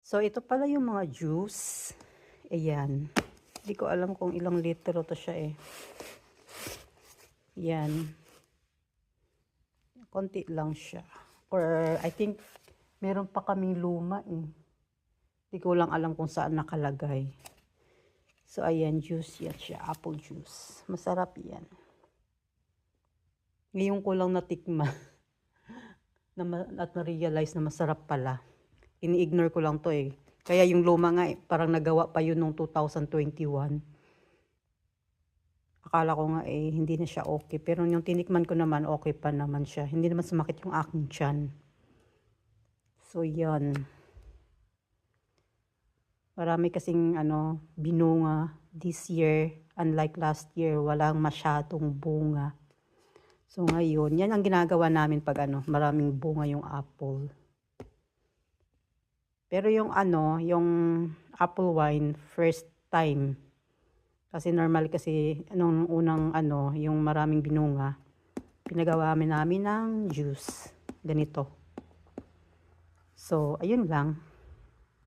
So, ito pala yung mga juice. Ayan. Hindi ko alam kung ilang litro to siya eh. Yan. Konti lang siya. Or I think meron pa kaming luma eh. Hindi ko lang alam kung saan nakalagay. So, ayan, juice yan siya. Apple juice. Masarap yan. Ngayon ko lang natikma at na-realize na masarap pala. Ini-ignore ko lang to eh. Kaya yung luma nga eh, parang nagawa pa yun noong 2021. Akala ko nga eh, hindi na siya okay. Pero yung tinikman ko naman, okay pa naman siya. Hindi naman sumakit yung aking tiyan. So, yan. Marami kasing binunga this year. Unlike last year, walang masyadong bunga. So, ngayon, yan ang ginagawa namin pag maraming bunga yung apple. Pero yung yung apple wine, first time. Kasi normal kasi, nung unang yung maraming binunga, pinagawa namin ng juice. Ganito. So, ayun lang.